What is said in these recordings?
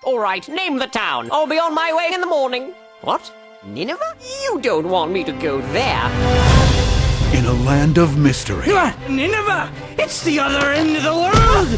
All right, name the town. I'll be on my way in the morning. What? Nineveh? You don't want me to go there. In a land of mystery. Nineveh! It's the other end of the world!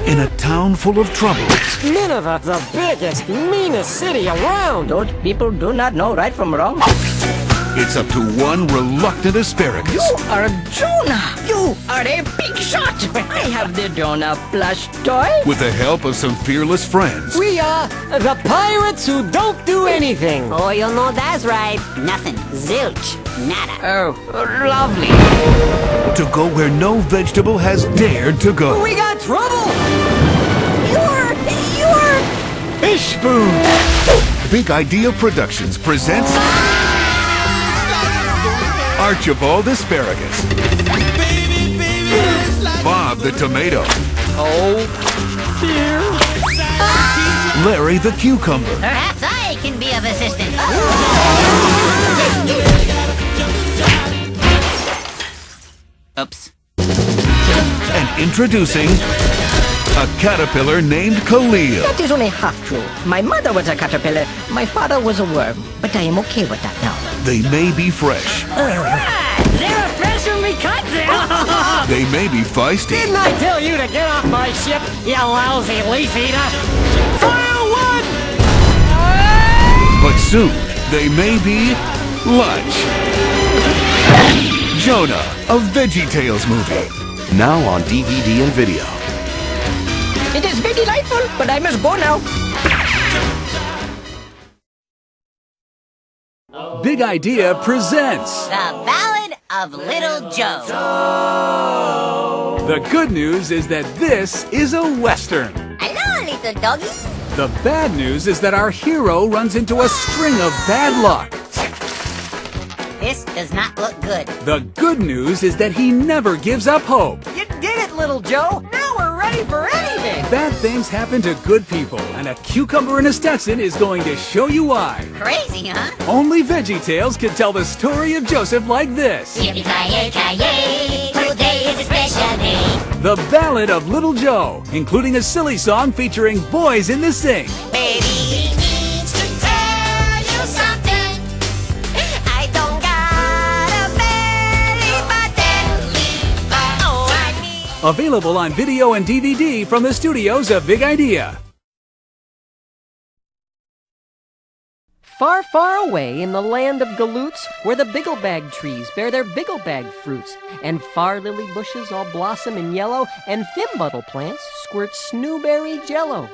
In a town full of trouble. Nineveh, the biggest, meanest city around. Those people do not know right from wrong. It's up to one reluctant asparagus. You are Jonah! You are a big shot! I have the Jonah plush toy. With the help of some fearless friends. We are the pirates who don't do anything. Oh, you know that's right. Nothing. Zilch. Nada. Oh, lovely. To go where no vegetable has dared to go. We got trouble. You're Fish food. Big Idea Productions presents Archibald Asparagus. Bob the Tomato. Oh, dear. Larry the Cucumber. Perhaps I can be of assistance. Oops. And introducing a caterpillar named Khalil. That is only half true. My mother was a caterpillar. My father was a worm. But I am okay with that now. They may be fresh. They're fresh when we cut them. They may be feisty. Didn't I tell you to get off my ship, you lousy leaf eater? Fire one! But soon, they may be lunch. Jonah, a Veggietales movie. Now on DVD and video. It is very delightful, but I must go now. Big Idea presents The Ballad of Little Joe. The good news is that this is a Western. Hello, little doggy. The bad news is that our hero runs into a string of bad luck. This does not look good. The good news is that he never gives up hope. You did it, little Joe. Now we're ready for anything. Bad things happen to good people, and a cucumber in a Stetson is going to show you why. Crazy, huh? Only Veggietales can tell the story of Joseph like this. Yippee-ki-yay-ki-yay, today is a special day. The Ballad of Little Joe, including a silly song featuring boys in the sing. Baby needs to tell you something. I don't got a belly button. Oh, I need... Available on video and DVD from the studios of Big Idea. Far, far away in the land of galoots, where the bigglebag trees bear their bigglebag fruits, and far lily bushes all blossom in yellow, and thimbuttle plants squirt snowberry jello.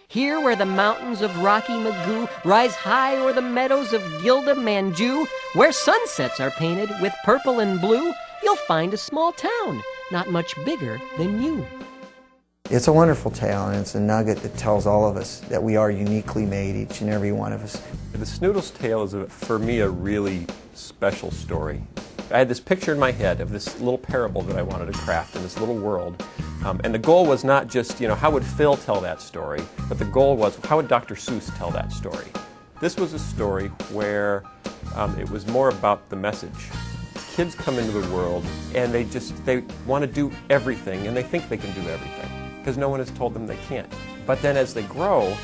Here where the mountains of Rocky Magoo rise high o'er the meadows of Gilda Manju, where sunsets are painted with purple and blue, you'll find a small town, not much bigger than you. It's a wonderful tale, and it's a nugget that tells all of us that we are uniquely made, each and every one of us. The Snoodle's tale is, for me, a really special story. I had this picture in my head of this little parable that I wanted to craft in this little world. And the goal was not just, how would Phil tell that story, but the goal was, how would Dr. Seuss tell that story? This was a story where it was more about the message. Kids come into the world, and they want to do everything, and they think they can do everything, because no one has told them they can't. But then as they grow,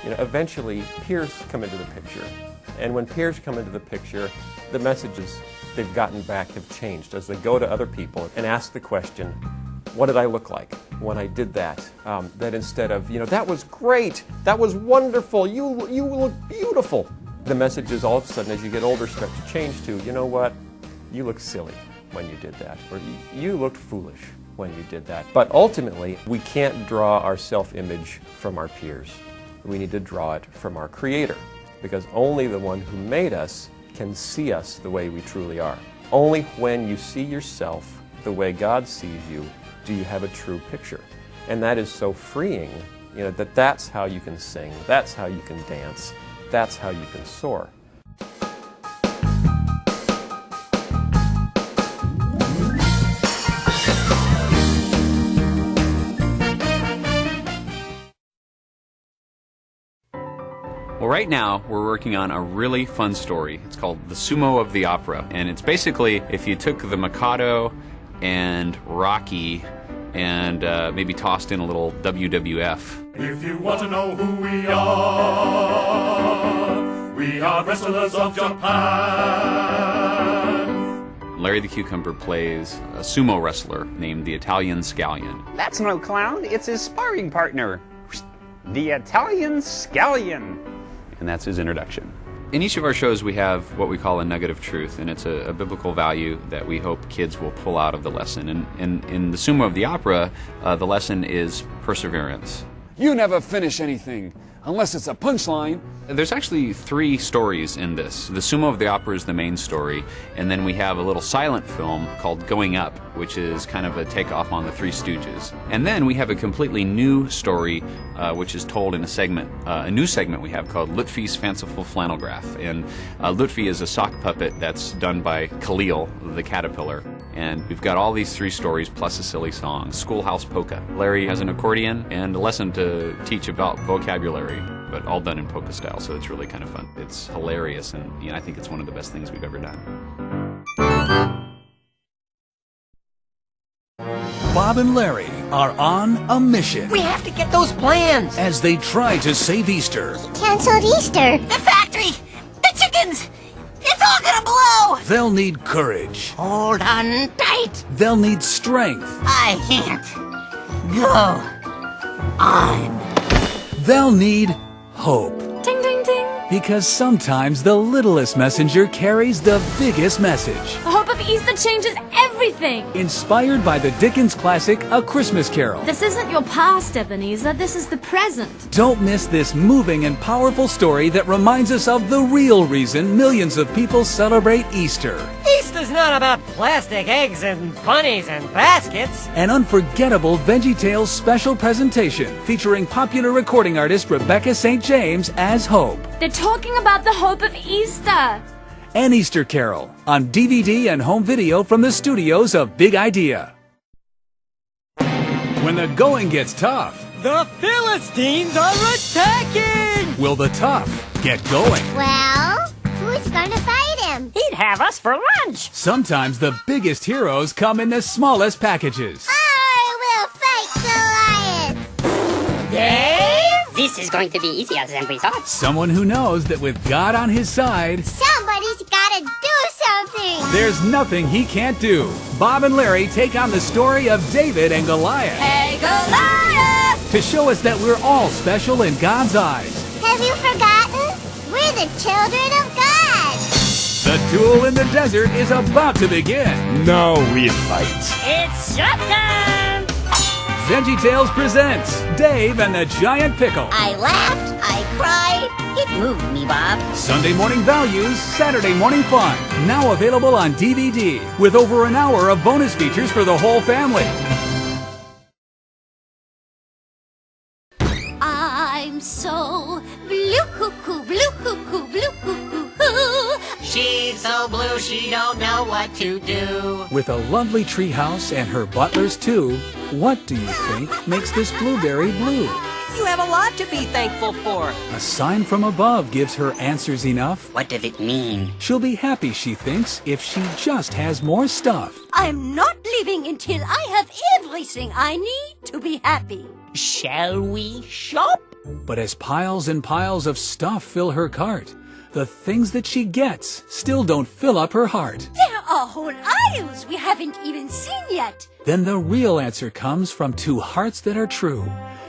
eventually peers come into the picture. And when peers come into the picture, the messages they've gotten back have changed as they go to other people and ask the question, what did I look like when I did that? That instead of, that was great, that was wonderful, you look beautiful. The messages all of a sudden as you get older start to change to, you know what, you look silly when you did that, or you looked foolish when you did that. But ultimately, we can't draw our self-image from our peers. We need to draw it from our Creator, because only the one who made us can see us the way we truly are. Only when you see yourself the way God sees you do you have a true picture. And that is so freeing, that's how you can sing, that's how you can dance, that's how you can soar. Well, right now, we're working on a really fun story. It's called The Sumo of the Opera. And it's basically if you took the Mikado and Rocky and maybe tossed in a little WWF. If you want to know who we are wrestlers of Japan. Larry the Cucumber plays a sumo wrestler named the Italian Scallion. That's no clown, it's his sparring partner, the Italian Scallion. And that's his introduction. In each of our shows we have what we call a nugget of truth, and it's a biblical value that we hope kids will pull out of the lesson. And in the Sumo of the Opera, the lesson is perseverance. You never finish anything, unless it's a punchline. There's actually 3 stories in this. The Sumo of the Opera is the main story, and then we have a little silent film called Going Up, which is kind of a takeoff on the Three Stooges. And then we have a completely new story, which is told in a new segment we have called Lutfi's Fanciful Flannel Graph. And Lutfi is a sock puppet that's done by Khalil, the caterpillar. And we've got all these 3 stories plus a silly song, Schoolhouse Polka. Larry has an accordion and a lesson to teach about vocabulary, but all done in polka style, so it's really kind of fun. It's hilarious, and I think it's one of the best things we've ever done. Bob and Larry are on a mission. We have to get those plans. As they try to save Easter. Canceled Easter. The factory! The chickens! It's all gonna blow! They'll need courage. Hold on tight! They'll need strength. I can't go on. They'll need hope. Ding, ding, ding. Because sometimes the littlest messenger carries the biggest message. The hope of Easter changes everything. Inspired by the Dickens classic, A Christmas Carol. This isn't your past, Ebenezer. This is the present. Don't miss this moving and powerful story that reminds us of the real reason millions of people celebrate Easter. Easter's not about plastic eggs and bunnies and baskets. An unforgettable Veggietales special presentation featuring popular recording artist Rebecca St. James as Hope. They're talking about the hope of Easter. An Easter Carol on DVD and home video from the studios of Big Idea. When the going gets tough, The Philistines are attacking! will the tough get going? Well, who's gonna fight him? He'd have us for lunch. Sometimes the biggest heroes come in the smallest packages. I will fight Goliath! Dave? This is going to be easier than we thought. Someone who knows that with God on his side, Somebody's gotta do something! there's nothing he can't do. Bob and Larry take on the story of David and Goliath Hey, Goliath! to show us that we're all special in God's eyes. Have you forgotten? We're the children of God! The duel in the desert is about to begin. Now we fight. It's showtime! Veggietales presents Dave and the Giant Pickle. I laughed, I cried, it moved me, Bob. Sunday morning values, Saturday morning fun. Now available on DVD with over an hour of bonus features for the whole family. I'm so blue cuckoo, blue cuckoo, blue cuckoo. She's so blue she don't know what to do. With a lovely treehouse and her butlers too, what do you think makes this blueberry blue? You have a lot to be thankful for. A sign from above gives her answers enough. What does it mean? She'll be happy, she thinks, if she just has more stuff. I'm not leaving until I have everything I need to be happy. Shall we shop? But as piles and piles of stuff fill her cart, the things that she gets still don't fill up her heart. There are whole aisles we haven't even seen yet. Then the real answer comes from 2 hearts that are true.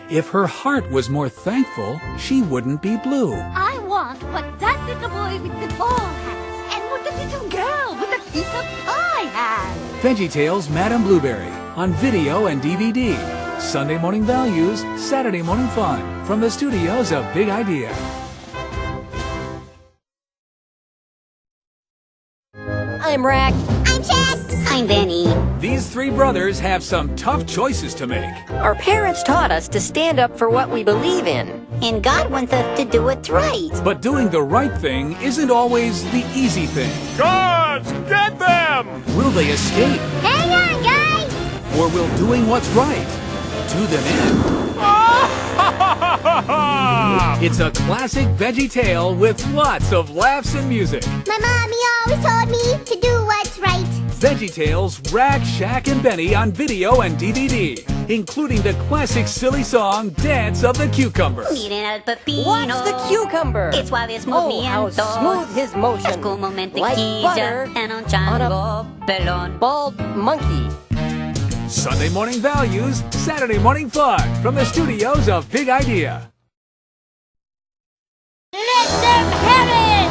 If her heart was more thankful, she wouldn't be blue. I want what that little boy with the ball has, and what the little girl with a piece of pie has. Veggietales Madame Blueberry on video and DVD. Sunday morning values, Saturday morning fun from the studios of Big Idea. I'm Rack. I'm Chad! I'm Benny. These 3 brothers have some tough choices to make. Our parents taught us to stand up for what we believe in. And God wants us to do what's right. But doing the right thing isn't always the easy thing. Guards, get them! Will they escape? Hang on, guys! Or will doing what's right do them in? It's a classic veggie tale with lots of laughs and music. My mommy always told me to do what's right. Veggietales, Rag, Shack, and Benny on video and DVD. including the classic silly song Dance of the Cucumber. Miren al pepino. What's the cucumber? Qué suaves Oh, how movimientos. smooth his motion. Es como Like mantequilla butter en un chango pelón. bald monkey. Sunday morning values, Saturday morning fun from the studios of Big Idea. Let them have it!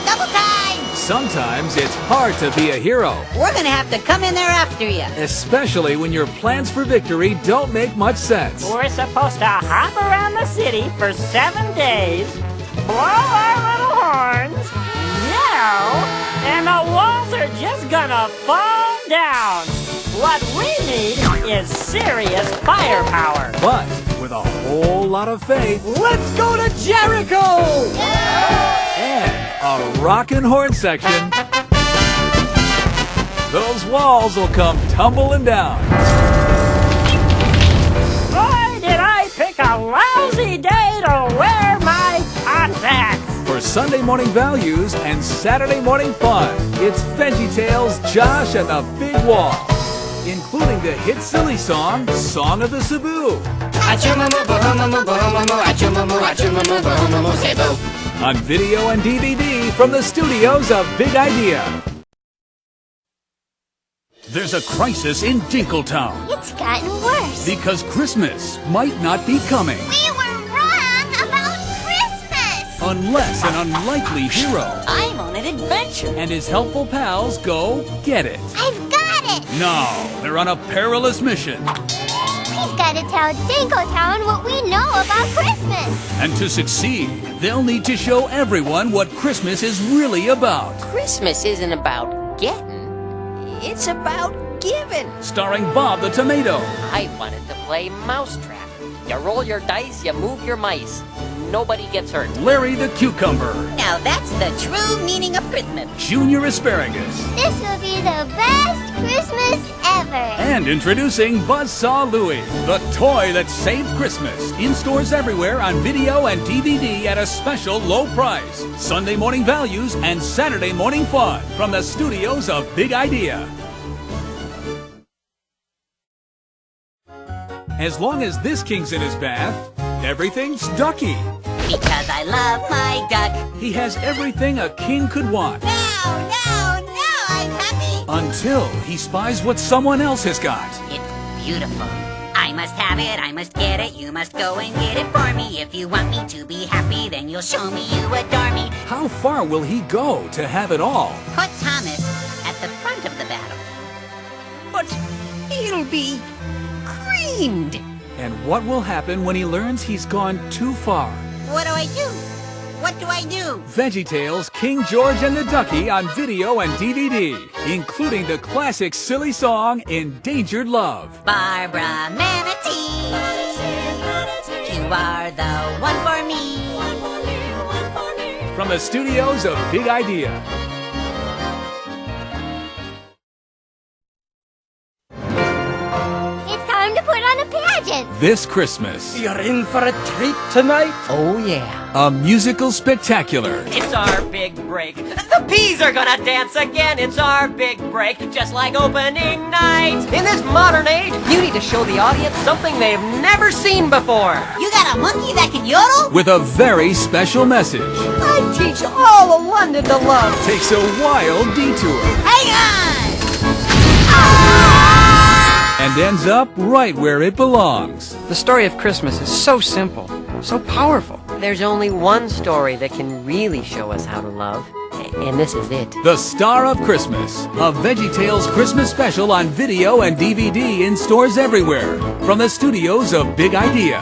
Double time! Sometimes it's hard to be a hero, We're gonna have to come in there after you. especially when your plans for victory don't make much sense. We're supposed to hop around the city for 7 days, blow our little horns, yell, and the walls are just gonna fall down. What we need is serious firepower. But with a whole lot of faith Let's go to Jericho! and a rockin' horn section, those walls will come tumbling down. Boy, did I pick a lousy day to wear my contacts! For Sunday morning values and Saturday morning fun, it's Veggietales, Josh, and the Big Wall, including the hit silly song, Song of the Cebu. On video and DVD from the studios of Big Idea. There's a crisis in Dinkletown It's gotten worse. because Christmas might not be coming We were wrong about Christmas! unless an unlikely hero I'm on an adventure. and his helpful pals go get it. I've got it! No, they're on a perilous mission. We've got to tell Dinkletown what we know about Christmas! And to succeed, they'll need to show everyone what Christmas is really about. Christmas isn't about getting. It's about giving. Starring Bob the Tomato, I wanted to play Mousetrap. You roll your dice, you move your mice. Nobody gets hurt. Larry the Cucumber, Now that's the true meaning of Christmas. Junior Asparagus, This will be the best Christmas ever! and introducing Buzzsaw Louie, the toy that saved Christmas. In stores everywhere on video and DVD at a special low price. Sunday morning values and Saturday morning fun from the studios of Big Idea. As long as this king's in his bath, everything's Ducky. Because I love my duck. He has everything a king could want. Now, I'm happy. Until he spies what someone else has got. It's beautiful. I must have it, I must get it, you must go and get it for me. If you want me to be happy, then you'll show me you adore me. How far will he go to have it all? Put Thomas at the front of the battle. But he'll be creamed. And what will happen when he learns he's gone too far? What do I do? What do I do? Veggietales, King George and the Ducky on video and DVD, including the classic silly song Endangered Love. Barbara Manatee, you are the one for me. From the studios of Big Idea. It's time to put on a pageant! This Christmas, You're in for a treat tonight? Oh, yeah. a musical spectacular. It's our big break. The peas are gonna dance again. It's our big break, just like opening night. In this modern age, you need to show the audience something they've never seen before. You got a monkey that can yodel? With a very special message. I teach all of London to love. Takes a wild detour. Hang on! And ends up right where it belongs. The story of Christmas is so simple, so powerful. There's only one story that can really show us how to love, and this is it. The Star of Christmas, a Veggietales Christmas special on video and DVD in stores everywhere. From the studios of Big Idea.